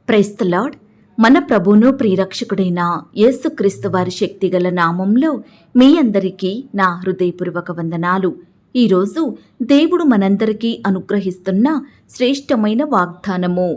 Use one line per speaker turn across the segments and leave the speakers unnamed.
Praise the lord. మన ప్రభువును ప్రియరక్షకుడైన యేసుక్రీస్తు వారి శక్తిగల నామంలో మీ అందరికీ నా హృదయపూర్వక వందనాలు. ఈరోజు దేవుడు మనందరికీ అనుగ్రహిస్తున్న శ్రేష్టమైన వాగ్దానము,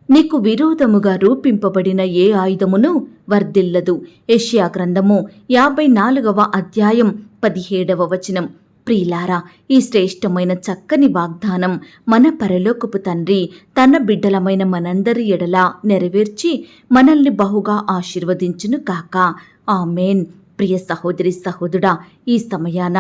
నీకు విరోధముగా రూపింపబడిన ఏ ఆయుధమును వర్ధిల్లదు. యెషయా గ్రంథము 54వ అధ్యాయం 17వ వచనం. ప్రియులారా, ఈ శ్రేష్టమైన చక్కని వాగ్దానం మన పరలోకపు తండ్రి తన బిడ్డలమైన మనందరి ఎడల నెరవేర్చి మనల్ని బహుగా ఆశీర్వదించును కాక. ఆమేన్. ప్రియ సహోదరి సహోదరుడా, ఈ సమయాన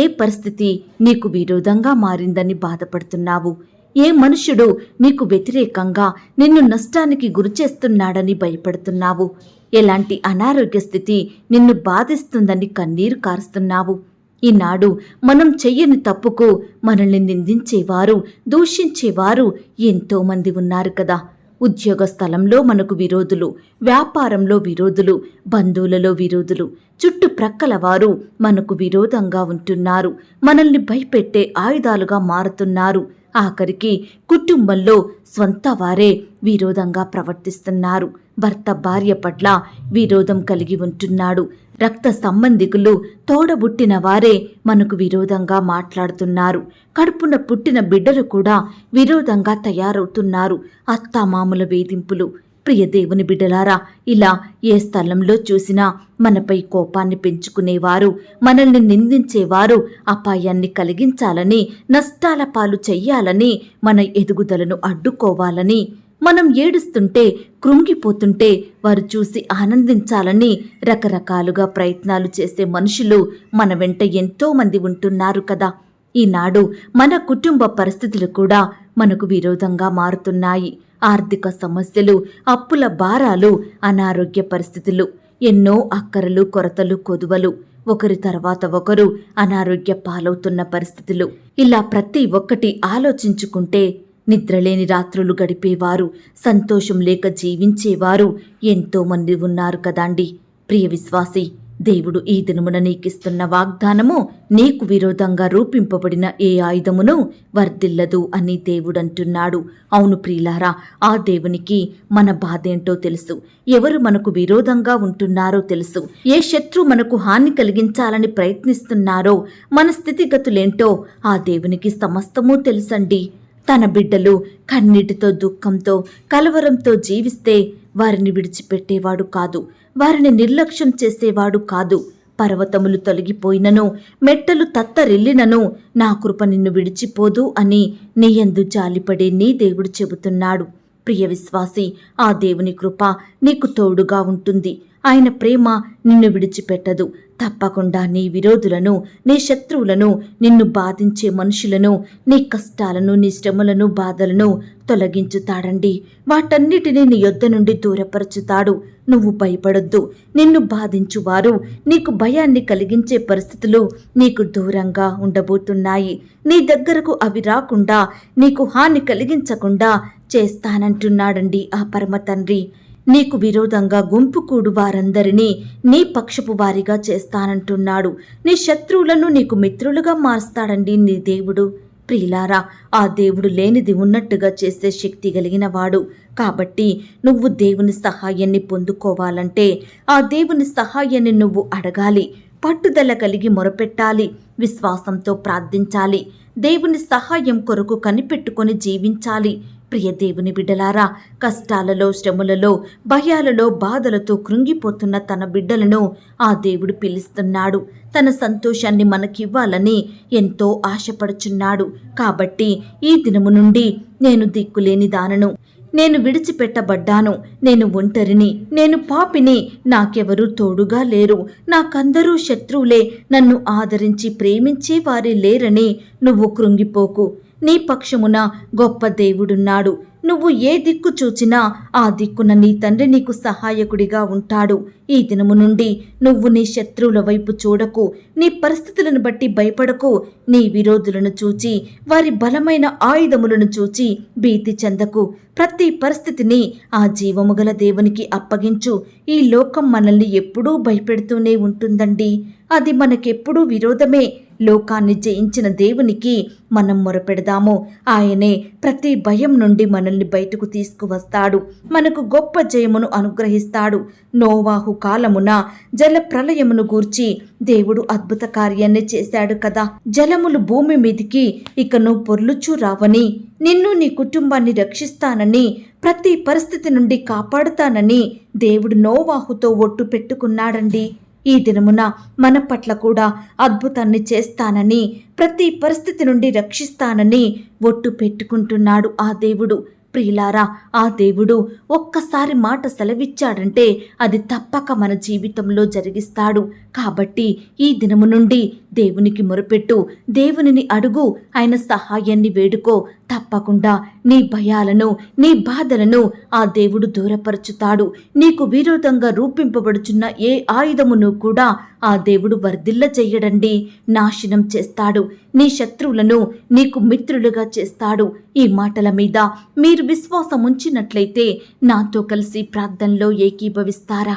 ఏ పరిస్థితి నీకు విరోధంగా మారిందని బాధపడుతున్నావు? ఏ మనుషుడు నీకు వ్యతిరేకంగా నిన్ను నష్టానికి గురిచేస్తున్నాడని భయపడుతున్నావు? ఎలాంటి అనారోగ్య స్థితి నిన్ను బాధిస్తుందని కన్నీరు కారుస్తున్నావు? ఈనాడు మనం చెయ్యని తప్పుకు మనల్ని నిందించేవారు, దూషించేవారు ఎంతోమంది ఉన్నారు కదా. ఉద్యోగ స్థలంలో మనకు విరోధులు, వ్యాపారంలో విరోధులు, బంధువులలో విరోధులు, చుట్టుప్రక్కల వారు మనకు విరోధంగా ఉంటున్నారు. మనల్ని భయపెట్టే ఆయుధాలుగా మారుతున్నారు. ఆఖరికి కుటుంబంలో స్వంత వారే విరోధంగా ప్రవర్తిస్తున్నారు. భర్త భార్య పట్ల విరోధం కలిగి ఉంటున్నాడు. రక్త సంబంధికులు, తోడబుట్టిన వారే మనకు విరోధంగా మాట్లాడుతున్నారు. కడుపున పుట్టిన బిడ్డలు కూడా విరోధంగా తయారవుతున్నారు. అత్తామామల వేధింపులు. ప్రియ దేవుని బిడ్డలారా, ఇలా ఏ స్థలంలో చూసినా మనపై కోపాన్ని పెంచుకునేవారు, మనల్ని నిందించేవారు, అపాయాన్ని కలిగించాలని, నష్టాల పాలు చెయ్యాలని, మన ఎదుగుదలను అడ్డుకోవాలని, మనం ఏడుస్తుంటే, కృంగిపోతుంటే వారు చూసి ఆనందించాలని రకరకాలుగా ప్రయత్నాలు చేసే మనుషులు మన వెంట ఎంతో మంది ఉంటున్నారు కదా. ఈనాడు మన కుటుంబ పరిస్థితులు కూడా మనకు విరోధంగా మారుతున్నాయి. ఆర్థిక సమస్యలు, అప్పుల భారాలు, అనారోగ్య పరిస్థితులు, ఎన్నో అక్కరలు, కొరతలు, కొదువలు, ఒకరి తర్వాత ఒకరు అనారోగ్య పాలవుతున్న పరిస్థితులు. ఇలా ప్రతి ఒక్కటి ఆలోచించుకుంటే నిద్రలేని రాత్రులు గడిపేవారు, సంతోషం లేక జీవించేవారు ఎంతోమంది ఉన్నారు కదాండి. ప్రియ విశ్వాసి, దేవుడు ఈ దినమున నీకిస్తున్న వాగ్దానము, నీకు విరోధంగా రూపింపబడిన ఏ ఆయుధమును వర్ధిల్లదు అని దేవుడంటున్నాడు. అవును ప్రియులారా, ఆ దేవునికి మన బాధేంటో తెలుసు. ఎవరు మనకు విరోధంగా ఉంటున్నారో తెలుసు. ఏ శత్రు మనకు హాని కలిగించాలని ప్రయత్నిస్తున్నారో, మన స్థితిగతులేంటో ఆ దేవునికి సమస్తమూ తెలుసండి. తన బిడ్డలు కన్నీటితో, దుఃఖంతో, కలవరంతో జీవిస్తే వారిని విడిచిపెట్టేవాడు కాదు. వారిని నిర్లక్ష్యం చేసేవాడు కాదు. పర్వతములు తొలగిపోయినను, మెట్టలు తత్తరిల్లినను నా కృప నిన్ను విడిచిపోదు అని నీయందు జాలిపడే నీ దేవుడు చెబుతున్నాడు. ప్రియ విశ్వాసి, ఆ దేవుని కృప నీకు తోడుగా ఉంటుంది. ఆయన ప్రేమ నిన్ను విడిచిపెట్టదు. తప్పకుండా నీ విరోధులను, నీ శత్రువులను, నిన్ను బాధించే మనుషులను, నీ కష్టాలను, నీ శ్రమలను, బాధలను తొలగించుతాడండి. వాటన్నిటినీ నీ యొద్ద నుండి దూరపరచుతాడు. నువ్వు భయపడొద్దు. నిన్ను బాధించువారు, నీకు భయాన్ని కలిగించే పరిస్థితులు నీకు దూరంగా ఉండబోతున్నాయి. నీ దగ్గరకు అవి రాకుండా, నీకు హాని కలిగించకుండా చేస్తానంటున్నాడండి ఆ పరమ తండ్రి. నీకు విరోధంగా గుంపుకూడు వారందరినీ నీ పక్షపు వారిగా చేస్తానంటున్నాడు. నీ శత్రువులను నీకు మిత్రులుగా మారుస్తాడండి నీ దేవుడు. ప్రియులారా, ఆ దేవుడు లేనిది ఉన్నట్టుగా చేసే శక్తి కలిగిన వాడు. కాబట్టి నువ్వు దేవుని సహాయాన్ని పొందుకోవాలంటే ఆ దేవుని సహాయాన్ని నువ్వు అడగాలి. పట్టుదల కలిగి మొరపెట్టాలి. విశ్వాసంతో ప్రార్థించాలి. దేవుని సహాయం కొరకు కనిపెట్టుకొని జీవించాలి. ప్రియ దేవుని బిడ్డలారా, కష్టాలలో, శ్రమలలో, భయాలలో, బాధలతో కృంగిపోతున్న తన బిడ్డలను ఆ దేవుడు పిలుస్తున్నాడు. తన సంతోషాన్ని మనకివ్వాలని ఎంతో ఆశపడుచున్నాడు. కాబట్టి ఈ దినము నుండి నేను దిక్కులేని దానను, నేను విడిచిపెట్టబడ్డాను, నేను ఒంటరిని, నేను పాపిని, నాకెవరూ తోడుగా లేరు, నాకందరూ శత్రువులే, నన్ను ఆదరించి ప్రేమించే వారే లేరని నువ్వు కృంగిపోకు. నీ పక్షమున గొప్ప దేవుడున్నాడు. నువ్వు ఏ దిక్కు చూచినా ఆ దిక్కున నీ తండ్రి నీకు సహాయకుడిగా ఉంటాడు. ఈ దినము నుండి నువ్వు నీ శత్రువుల వైపు చూడకు. నీ పరిస్థితులను బట్టి భయపడకు. నీ విరోధులను చూచి, వారి బలమైన ఆయుధములను చూచి భీతి చెందకు. ప్రతి పరిస్థితిని ఆ జీవము గల దేవునికి అప్పగించు. ఈ లోకం మనల్ని ఎప్పుడూ భయపెడుతూనే ఉంటుందండి. అది మనకెప్పుడూ విరోధమే. లోకాన్ని జయించిన దేవునికి మనం మొరపెడదాము. ఆయనే ప్రతి భయం నుండి మనల్ని బయటకు తీసుకువస్తాడు. మనకు గొప్ప జయమును అనుగ్రహిస్తాడు. నోవాహు కాలమున జల ప్రళయమును గూర్చి దేవుడు అద్భుత కార్యాన్ని చేశాడు కదా. జలములు భూమి మీదికి ఇకను పొర్లుచూ రావని, నిన్ను నీ కుటుంబాన్ని రక్షిస్తానని, ప్రతి పరిస్థితి నుండి కాపాడుతానని దేవుడు నోవాహుతో ఒట్టు పెట్టుకున్నాడండి. ఈ దినమున మన పట్ల కూడా అద్భుతాన్ని చేస్తానని, ప్రతి పరిస్థితి నుండి రక్షిస్తానని ఒట్టు పెట్టుకుంటున్నాడు ఆ దేవుడు. ప్రియులారా, ఆ దేవుడు ఒక్కసారి మాట సెలవిచ్చాడంటే అది తప్పక మన జీవితంలో జరిగిస్తాడు. కాబట్టి ఈ దినము నుండి దేవునికి మొరపెట్టు, దేవునిని అడుగు, ఆయన సహాయాన్ని వేడుకో. తప్పకుండా నీ భయాలను, నీ బాధలను ఆ దేవుడు దూరపరచుతాడు. నీకు విరోధంగా రూపింపబడుచున్న ఏ ఆయుధమును కూడా ఆ దేవుడు వర్ధిల్ల చెయ్యడండి, నాశనం చేస్తాడు. నీ శత్రువులను నీకు మిత్రులుగా చేస్తాడు. ఈ మాటల మీద మీరు విశ్వాసం ఉంచినట్లయితే నాతో కలిసి ప్రార్థనలో ఏకీభవిస్తారా?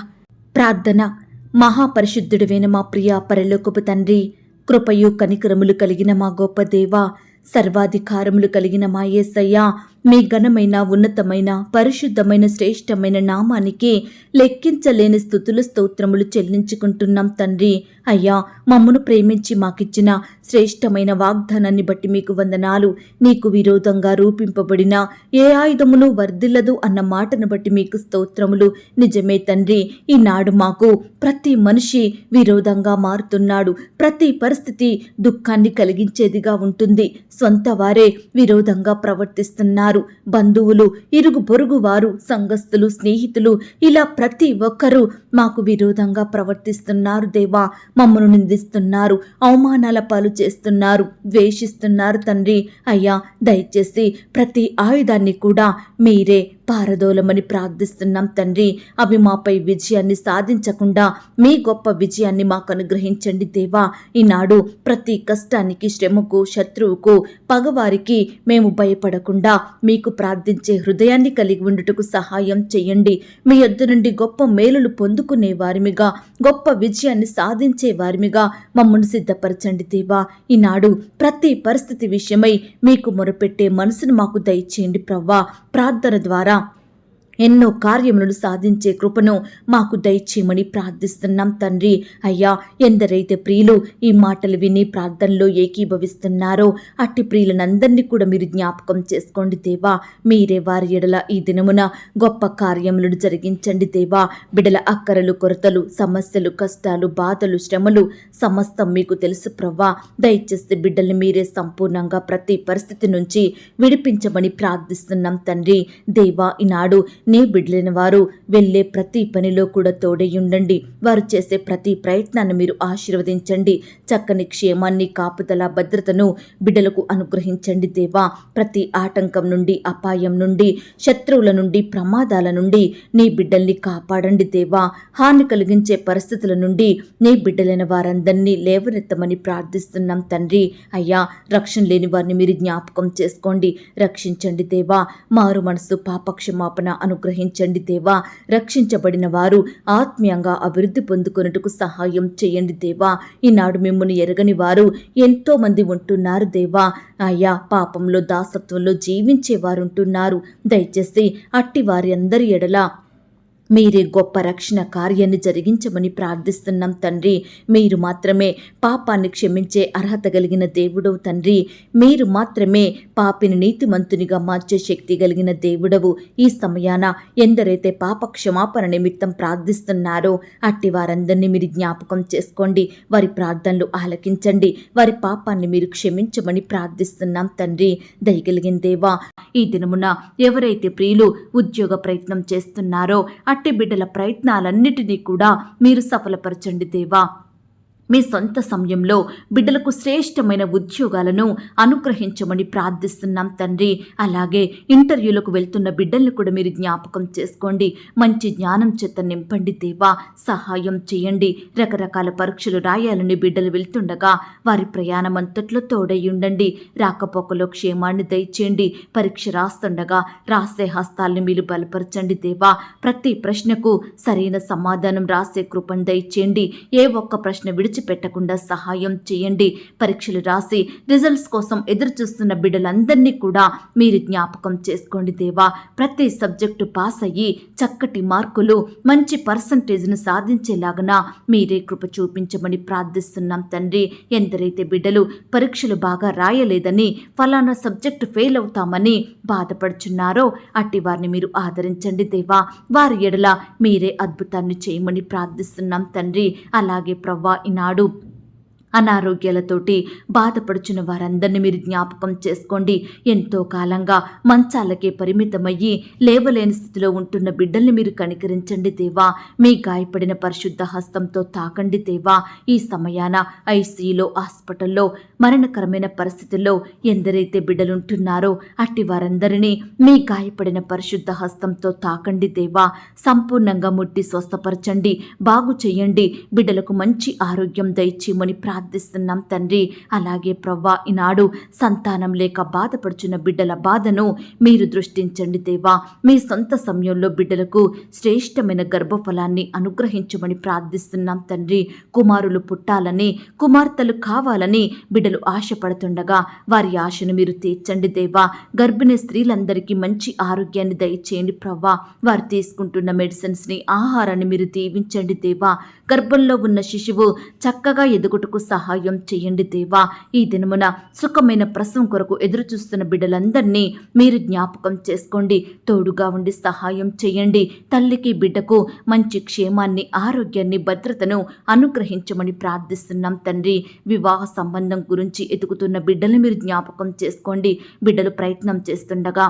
ప్రార్థన. మహాపరిశుద్ధుడైన మా ప్రియ పరలోకపు తండ్రి, కృపయు కనికరములు కలిగిన మా గొప్ప దేవా, సర్వాధికారములు కలిగిన మా యేసయ్య, మీ ఘనమైన, ఉన్నతమైన, పరిశుద్ధమైన, శ్రేష్టమైన నామానికి లెక్కించలేని స్తుతులు, స్తోత్రములు చెల్లించుకుంటున్నాం తండ్రి. అయ్యా, మమ్మను ప్రేమించి మాకిచ్చిన శ్రేష్టమైన వాగ్దానాన్ని బట్టి మీకు వందనాలు. నీకు విరోధంగా రూపింపబడిన ఏ ఆయుధమును వర్ధిల్లదు అన్న మాటను బట్టి మీకు స్తోత్రములు. నిజమే తండ్రి, ఈనాడు మాకు ప్రతి మనిషి విరోధంగా మారుతున్నాడు. ప్రతి పరిస్థితి దుఃఖాన్ని కలిగించేదిగా ఉంటుంది. సొంత వారే విరోధంగా ప్రవర్తిస్తున్నారు. బంధువులు, ఇరుగు పొరుగు వారు, సంఘస్థులు, స్నేహితులు, ఇలా ప్రతి ఒక్కరూ మాకు విరోధంగా ప్రవర్తిస్తున్నారు దేవా. మమ్మను నిందిస్తున్నారు, అవమానాల పాలు చేస్తున్నారు, ద్వేషిస్తున్నారు తండ్రి. అయ్యా, దయచేసి ప్రతి ఆయుధాన్ని కూడా మీరే పారదోలమని ప్రార్థిస్తున్నాం తండ్రి. అవి మాపై విజయాన్ని సాధించకుండా మీ గొప్ప విజయాన్ని మాకు అనుగ్రహించండి దేవా. ఈనాడు ప్రతి కష్టానికి, శ్రమకు, శత్రువుకు, పగవారికి మేము భయపడకుండా మీకు ప్రార్థించే హృదయాన్ని కలిగి ఉండుటకు సహాయం చేయండి. మీ యొద్ద నుండి గొప్ప మేలులు పొందుకునే వారిమిగా, గొప్ప విజయాన్ని సాధించే వారిమిగా మమ్మల్ని సిద్ధపరచండి దేవా. ఈనాడు ప్రతి పరిస్థితి విషయమై మీకు మొరపెట్టే మనసును మాకు దయచేయండి ప్రవ్వా. ప్రార్థన ద్వారా ఎన్నో కార్యములను సాధించే కృపను మాకు దయచేయమని ప్రార్థిస్తున్నాం తండ్రి. అయ్యా, ఎందరైతే ప్రియులు ఈ మాటలు విని ప్రార్థనలో ఏకీభవిస్తున్నారో అట్టి ప్రియులనందరినీ కూడా మీరు జ్ఞాపకం చేసుకోండి దేవా. మీరే వారి ఎడల ఈ దినమున గొప్ప కార్యములను జరిగించండి దేవా. బిడల అక్కరలు, కొరతలు, సమస్యలు, కష్టాలు, బాధలు, శ్రమలు సమస్తం మీకు తెలుసు ప్రవ్వా. దయచేసి బిడ్డల్ని మీరే సంపూర్ణంగా ప్రతి పరిస్థితి నుంచి విడిపించమని ప్రార్థిస్తున్నాం తండ్రి. దేవా, ఈనాడు నీ బిడ్డలైన వారు వెళ్ళే ప్రతి పనిలో కూడా తోడయ్యుండండి. వారు చేసే ప్రతి ప్రయత్నాన్ని మీరు ఆశీర్వదించండి. చక్కని క్షేమాన్ని, కాపుదల, భద్రతను బిడ్డలకు అనుగ్రహించండి దేవా. ప్రతి ఆటంకం నుండి, అపాయం నుండి, శత్రువుల నుండి, ప్రమాదాల నుండి నీ బిడ్డల్ని కాపాడండి దేవా. హాని కలిగించే పరిస్థితుల నుండి నీ బిడ్డలైన వారందరినీ లేవనెత్తమని ప్రార్థిస్తున్నాం తండ్రి. అయ్యా, రక్షణ లేని వారిని మీరు జ్ఞాపకం చేసుకోండి, రక్షించండి దేవా. మారు మనసు, పాపక్షమాపణ అనుగ్రహించండి దేవా. రక్షించబడిన వారు ఆత్మీయంగా అభివృద్ధి పొందుకొనుటకు సహాయం చేయండి దేవా. ఈనాడు మిమ్మును ఎరగని వారు ఎంతో మంది ఉంటున్నారు దేవా. అయ్యా, పాపంలో, దాసత్వంలో జీవించే వారు ఉంటున్నారు. దయచేసి అట్టి వారి అందరి ఎడల మీరే గొప్ప రక్షణ కార్యాన్ని జరిగించమని ప్రార్థిస్తున్నాం తండ్రి. మీరు మాత్రమే పాపాన్ని క్షమించే అర్హత కలిగిన దేవుడవు తండ్రి. మీరు మాత్రమే పాపిని నీతిమంతునిగా మార్చే శక్తి కలిగిన దేవుడవు. ఈ సమయాన ఎందరైతే పాప క్షమాపణ నిమిత్తం ప్రార్థిస్తున్నారో అట్టి వారందరినీ మీరు జ్ఞాపకం చేసుకోండి. వారి ప్రార్థనలు ఆలకించండి. వారి పాపాన్ని మీరు క్షమించమని ప్రార్థిస్తున్నాం తండ్రి. దయగలిగిన దేవా, ఈ దినమున ఎవరైతే ప్రియులు ఉద్యోగ ప్రయత్నం చేస్తున్నారో అట్టి బిడ్డల ప్రయత్నాలన్నిటినీ కూడా మీరు సఫలపరచండి దేవా. మీ సొంత సమయంలో బిడ్డలకు శ్రేష్టమైన ఉద్యోగాలను అనుగ్రహించమని ప్రార్థిస్తున్నాం తండ్రి. అలాగే ఇంటర్వ్యూలకు వెళ్తున్న బిడ్డల్ని కూడా మీరు జ్ఞాపకం చేసుకోండి. మంచి జ్ఞానం చేత నింపండి దేవా. సహాయం చేయండి. రకరకాల పరీక్షలు రాయాలని బిడ్డలు వెళ్తుండగా వారి ప్రయాణం అంతట్లో తోడై ఉండండి. రాకపోకలో క్షేమాన్ని దయచేయండి. పరీక్ష రాస్తుండగా రాసే హస్తాల్ని మీరు బలపరచండి దేవా. ప్రతి ప్రశ్నకు సరైన సమాధానం రాసే కృపను దయచేయండి. ఏ ఒక్క ప్రశ్న విడిచి విడిచిపెట్టకుండా సహాయం చేయండి. పరీక్షలు రాసి రిజల్ట్స్ కోసం ఎదురు చూస్తున్న బిడ్డలందరినీ కూడా మీరు జ్ఞాపకం చేసుకోండి దేవా. ప్రతి సబ్జెక్టు పాస్ అయ్యి చక్కటి మార్కులు మంచి పర్సంటేజ్ను సాధించేలాగన మీరే కృప చూపించమని ప్రార్థిస్తున్నాం తండ్రి. ఎందరైతే బిడ్డలు పరీక్షలు బాగా రాయలేదని ఫలానా సబ్జెక్టు ఫెయిల్ అవుతామని బాధపడుచున్నారో అట్టి వారిని మీరు ఆదరించండి దేవా. వారి ఎడల మీరే అద్భుతాన్ని చేయమని ప్రార్థిస్తున్నాం తండ్రి. అలాగే ప్రవ్వా, ఈనాడు అనారోగ్యాలతోటి బాధపడుచున్న వారందరినీ మీరు జ్ఞాపకం చేసుకోండి. ఎంతో కాలంగా మంచాలకే పరిమితమయ్యి లేవలేని స్థితిలో ఉంటున్న బిడ్డల్ని మీరు కనికరించండి దేవా. మీ గాయపడిన పరిశుద్ధ హస్తంతో తాకండి దేవా. ఈ సమయాన ఐసీయూలో, హాస్పిటల్లో మరణకరమైన పరిస్థితుల్లో ఎందరైతే బిడ్డలుంటున్నారో అట్టి వారందరినీ మీ గాయపడిన పరిశుద్ధ హస్తంతో తాకండి దేవా. సంపూర్ణంగా ముట్టి స్వస్థపరచండి, బాగు చేయండి. బిడ్డలకు మంచి ఆరోగ్యం దయచేయమని ప్రార్థిస్తున్నాం తండ్రి. అలాగే ప్రవ్వా, ఈనాడు సంతానం లేక బాధపడుచున్న బిడ్డల బాధను మీరు దృష్టించండి దేవా. మీ సొంత సమయంలో బిడ్డలకు శ్రేష్టమైన గర్భఫలాన్ని అనుగ్రహించమని ప్రార్థిస్తున్నాం తండ్రి. కుమారులు పుట్టాలని, కుమార్తెలు కావాలని బిడ్డలు ఆశపడుతుండగా వారి ఆశను మీరు తీర్చండి దేవా. గర్భిణీ స్త్రీలందరికీ మంచి ఆరోగ్యాన్ని దయచేయండి ప్రవ్వా. వారు తీసుకుంటున్న మెడిసిన్స్ని, ఆహారాన్ని మీరు దీవించండి దేవా. గర్భంలో ఉన్న శిశువు చక్కగా ఎదుగుటకు సహాయం చేయండి దేవా. ఈ దినమున సుఖమైన ప్రసవం కొరకు ఎదురు చూస్తున్న బిడ్డలందరినీ మీరు జ్ఞాపకం చేసుకోండి. తోడుగా ఉండి సహాయం చేయండి. తల్లికి బిడ్డకు మంచి క్షేమాన్ని, ఆరోగ్యాన్ని, భద్రతను అనుగ్రహించమని ప్రార్థిస్తున్నాం తండ్రి. వివాహ సంబంధం గురించి ఎదుగుతున్న బిడ్డల్ని మీరు జ్ఞాపకం చేసుకోండి. బిడ్డలు ప్రయత్నం చేస్తుండగా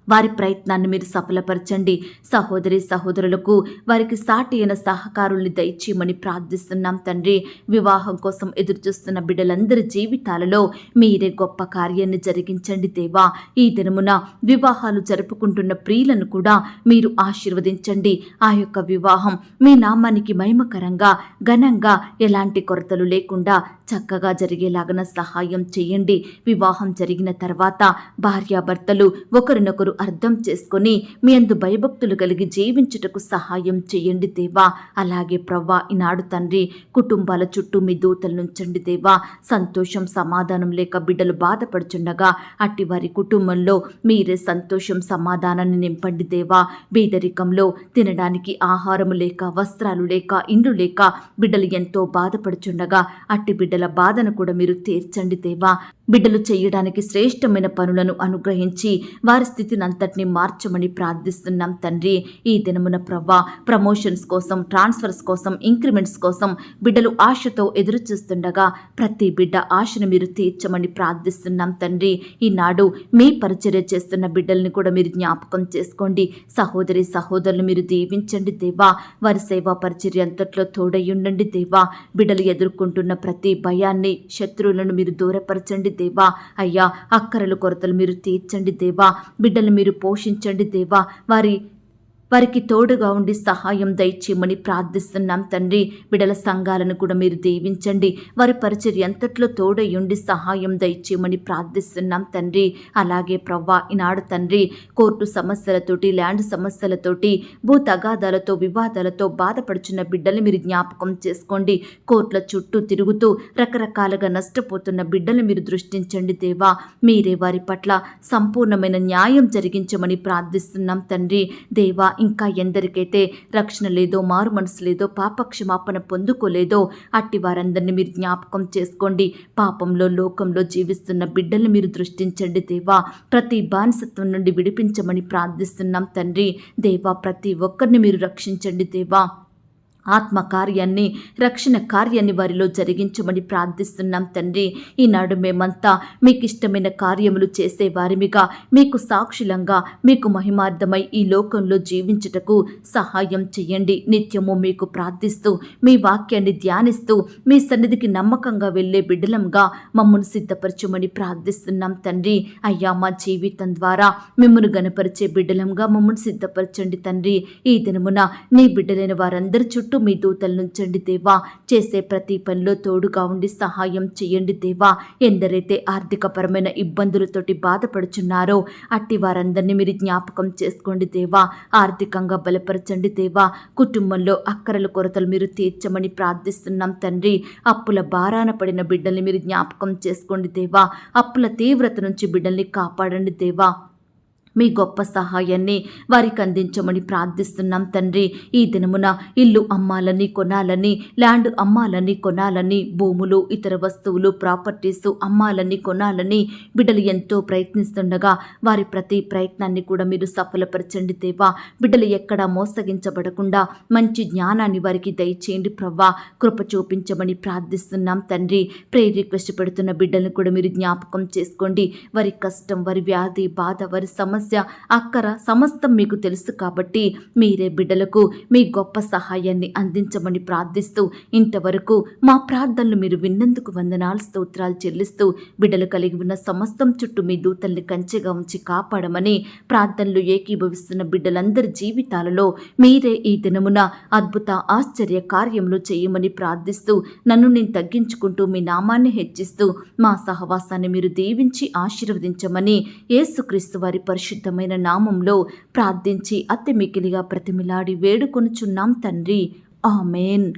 వారి ప్రయత్నాన్ని మీరు సఫలపరచండి. సహోదరి సహోదరులకు వారికి సాటి అయిన సహకారుల్ని దయచేయమని ప్రార్థిస్తున్నాం తండ్రి. వివాహం కోసం ఎదురుచూస్తున్న బిడ్డలందరి జీవితాలలో మీరే గొప్ప కార్యాన్ని జరిగించండి దేవా. ఈ దినమున వివాహాలు జరుపుకుంటున్న ప్రియులను కూడా మీరు ఆశీర్వదించండి. ఆ యొక్క వివాహం మీ నామానికి మహిమకరంగా, ఘనంగా, ఎలాంటి కొరతలు లేకుండా చక్కగా జరిగేలాగన సహాయం చేయండి. వివాహం జరిగిన తర్వాత భార్యాభర్తలు ఒకరినొకరు అర్థం చేసుకొని మీ అందు భయభక్తులు కలిగి జీవించుటకు సహాయం చేయండి దేవా. అలాగే ప్రవ్వా, ఈనాడు తండ్రి కుటుంబాల చుట్టూ మీ దూతలు నుంచండి దేవా. సంతోషం, సమాధానం లేక బిడ్డలు బాధపడుచుండగా అట్టి వారి కుటుంబంలో మీరే సంతోషం, సమాధానాన్ని నింపండి దేవా. బీదరికంలో తినడానికి ఆహారము లేక, వస్త్రాలు లేక, ఇండ్లు లేక బిడ్డలు ఎంతో బాధపడుచుండగా అట్టి బిడ్డల బాధను కూడా మీరు తీర్చండి దేవా. బిడ్డలు చేయడానికి శ్రేష్టమైన పనులను అనుగ్రహించి వారి స్థితిని అంతటిని మార్చమని ప్రార్థిస్తున్నాం తండ్రి. ఈ దినమున ప్రవ్వా, ప్రమోషన్స్ కోసం, ట్రాన్స్ఫర్స్ కోసం, ఇంక్రిమెంట్స్ కోసం బిడ్డలు ఆశతో ఎదురు చూస్తుండగా ప్రతి బిడ్డ ఆశను మీరు తీర్చమని ప్రార్థిస్తున్నాం తండ్రి. ఈనాడు మీ పరిచర్య చేస్తున్న బిడ్డల్ని కూడా మీరు జ్ఞాపకం చేసుకోండి. సహోదరి సహోదరులు మీరు దీవించండి దేవా. వారి సేవా పరిచర్య అంతట్లో తోడయ్యుండండి దేవా. బిడ్డలు ఎదుర్కొంటున్న ప్రతి భయాన్ని, శత్రువులను మీరు దూరపరచండి దేవా. అయ్యా, అక్కరలు, కొరతలు మీరు తీర్చండి దేవా. బిడ్డలు మీరు పోషించండి దేవా. వారికి తోడుగా ఉండి సహాయం దయచేయమని ప్రార్థిస్తున్నాం తండ్రి. బిడ్డల సంఘాలను కూడా మీరు దీవించండి. వారి పరిచర్య అంతట్లో తోడయుండి సహాయం దయచేయమని ప్రార్థిస్తున్నాం తండ్రి. అలాగే ప్రవ్వా, ఈనాడు తండ్రి కోర్టు సమస్యలతోటి, ల్యాండ్ సమస్యలతోటి, భూ తగాదాలతో, వివాదాలతో బాధపడుచున్న బిడ్డలు మీరు జ్ఞాపకం చేసుకోండి. కోర్టుల చుట్టూ తిరుగుతూ రకరకాలుగా నష్టపోతున్న బిడ్డలు మీరు దృష్టించండి దేవా. మీరే వారి పట్ల సంపూర్ణమైన న్యాయం జరిగించమని ప్రార్థిస్తున్నాం తండ్రి. దేవా, ఇంకా ఎందరికైతే రక్షణ లేదో, మారు మనసు లేదో, పాపక్షమాపణ పొందుకోలేదో అట్టి వారందరినీ మీరు జ్ఞాపకం చేసుకోండి. పాపంలో, లోకంలో జీవిస్తున్న బిడ్డల్ని మీరు దృష్టించండి దేవా. ప్రతి బానిసత్వం నుండి విడిపించమని ప్రార్థిస్తున్నాం తండ్రి. దేవా, ప్రతి ఒక్కరిని మీరు రక్షించండి దేవా. ఆత్మ కార్యాన్ని, రక్షణ కార్యాన్ని వారిలో జరిగించమని ప్రార్థిస్తున్నాం తండ్రి. ఈనాడు మేమంతా మీకు ఇష్టమైన కార్యములు చేసే వారిమిగా, మీకు సాక్షులంగా, మీకు మహిమార్థమై ఈ లోకంలో జీవించుటకు సహాయం చేయండి. నిత్యము మీకు ప్రార్థిస్తూ, మీ వాక్యాన్ని ధ్యానిస్తూ, మీ సన్నిధికి నమ్మకంగా వెళ్ళే బిడ్డలంగా మమ్మల్ని సిద్ధపరచమని ప్రార్థిస్తున్నాం తండ్రి. అయ్యా, మా జీవితం ద్వారా మిమ్మల్ని గణపరిచే బిడ్డలంగా మమ్మల్ని సిద్ధపరచండి తండ్రి. ఈ దినమున నీ బిడ్డలైన వారందరి చుట్టూ చుట్టూ మీ దూతలు నుంచండి దేవా. చేసే ప్రతి పనిలో తోడుగా ఉండి సహాయం చేయండి దేవా. ఎందరైతే ఆర్థికపరమైన ఇబ్బందులతోటి బాధపడుచున్నారో అట్టి వారందరినీ మీరు జ్ఞాపకం చేసుకోండి దేవా. ఆర్థికంగా బలపరచండి దేవా. కుటుంబంలో అక్కరల కొరతలు మీరు తీర్చమని ప్రార్థిస్తున్నాం తండ్రి. అప్పుల భారాన పడిన బిడ్డల్ని మీరు జ్ఞాపకం చేసుకోండి దేవా. అప్పుల తీవ్రత నుంచి బిడ్డల్ని కాపాడండి దేవా. మీ గొప్ప సహాయాన్ని వారికి అందించమని ప్రార్థిస్తున్నాం తండ్రి. ఈ దినమున ఇల్లు అమ్మాలని కొనాలని, ల్యాండ్ అమ్మాలని కొనాలని, భూములు ఇతర వస్తువులు ప్రాపర్టీస్ అమ్మాలని కొనాలని బిడ్డలు ఎంతో ప్రయత్నిస్తుండగా వారి ప్రతి ప్రయత్నాన్ని కూడా మీరు సఫలపరచండి దేవా. బిడ్డలు ఎక్కడా మోసగించబడకుండా మంచి జ్ఞానాన్ని వారికి దయచేయండి ప్రవ్వా. కృప చూపించమని ప్రార్థిస్తున్నాం తండ్రి. ప్రేయర్ రిక్వెస్ట్ పెడుతున్న బిడ్డలను కూడా మీరు జ్ఞాపకం చేసుకోండి. వారి కష్టం, వారి వ్యాధి, బాధ, వారి సమస్య, అక్కర సమస్తం మీకు తెలుసు కాబట్టి మీరే బిడ్డలకు మీ గొప్ప సహాయాన్ని అందించమని ప్రార్థిస్తూ ఇంతవరకు మా ప్రార్థనలు మీరు విన్నందుకు వందనాలు, స్తోత్రాలు చెల్లిస్తూ బిడ్డలు కలిగి ఉన్న సమస్తం చుట్టూ మీ దూతల్ని కంచెగా ఉంచి కాపాడమని ప్రార్థనలు ఏకీభవిస్తున్న బిడ్డలందరి జీవితాలలో మీరే ఈ దినమున అద్భుత ఆశ్చర్య కార్యములు చేయమని ప్రార్థిస్తూ నన్ను నేను తగ్గించుకుంటూ మీ నామాన్ని హెచ్చిస్తూ మా సహవాసాన్ని మీరు దీవించి ఆశీర్వదించమని యేసుక్రీస్తు వారి పరిశుద్ధమైన నామంలో ప్రార్థించి అతి మికిలిగా ప్రతిమిలాడి వేడుకొనుచున్నాం తండ్రి. ఆమేన్.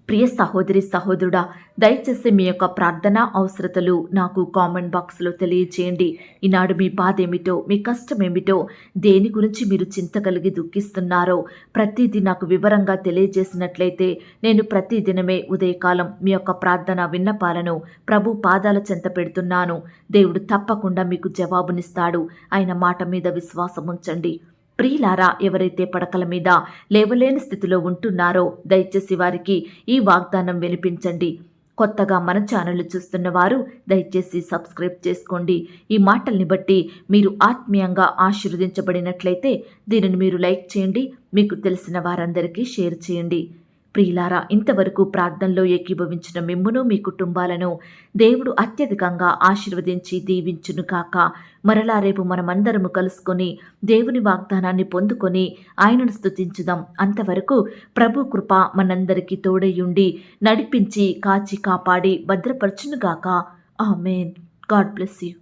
ప్రియ సహోదరి సహోదరుడా, దయచేసి మీ యొక్క ప్రార్థనా అవసరతలు నాకు కామెంట్ బాక్స్లో తెలియచేయండి. ఈనాడు మీ బాధ ఏమిటో, మీ కష్టం ఏమిటో, దేని గురించి మీరు చింత కలిగి దుఃఖిస్తున్నారో ప్రతిదీ నాకు వివరంగా తెలియజేసినట్లయితే నేను ప్రతిదినమే ఉదయకాలం మీ యొక్క ప్రార్థన విన్నపాలను ప్రభు పాదాల చెంత పెడుతున్నాను. దేవుడు తప్పకుండా మీకు జవాబునిస్తాడు. ఆయన మాట మీద విశ్వాసం ఉంచండి. ప్రియులారా, ఎవరైతే పడకల మీద లేవలేని స్థితిలో ఉంటున్నారో దయచేసి వారికి ఈ వాగ్దానం వినిపించండి. కొత్తగా మన ఛానల్ చూస్తున్న వారు దయచేసి సబ్స్క్రైబ్ చేసుకోండి. ఈ మాటల్ని బట్టి మీరు ఆత్మీయంగా ఆశీర్వదించబడినట్లయితే దీనిని మీరు లైక్ చేయండి, మీకు తెలిసిన వారందరికీ షేర్ చేయండి. ప్రియులారా, ఇంతవరకు ప్రార్థనలో ఏకీభవించిన మిమ్మును మీ కుటుంబాలను దేవుడు అత్యధికంగా ఆశీర్వదించి దీవించును కాక. మరలా రేపు మనమందరము కలుసుకొని దేవుని వాగ్దానాన్ని పొందుకొని ఆయనను స్తుతించుదాం. అంతవరకు ప్రభు కృప మనందరికీ తోడయుండి నడిపించి కాచి కాపాడి భద్రపరచునుగాక. ఆమేన్. God bless you.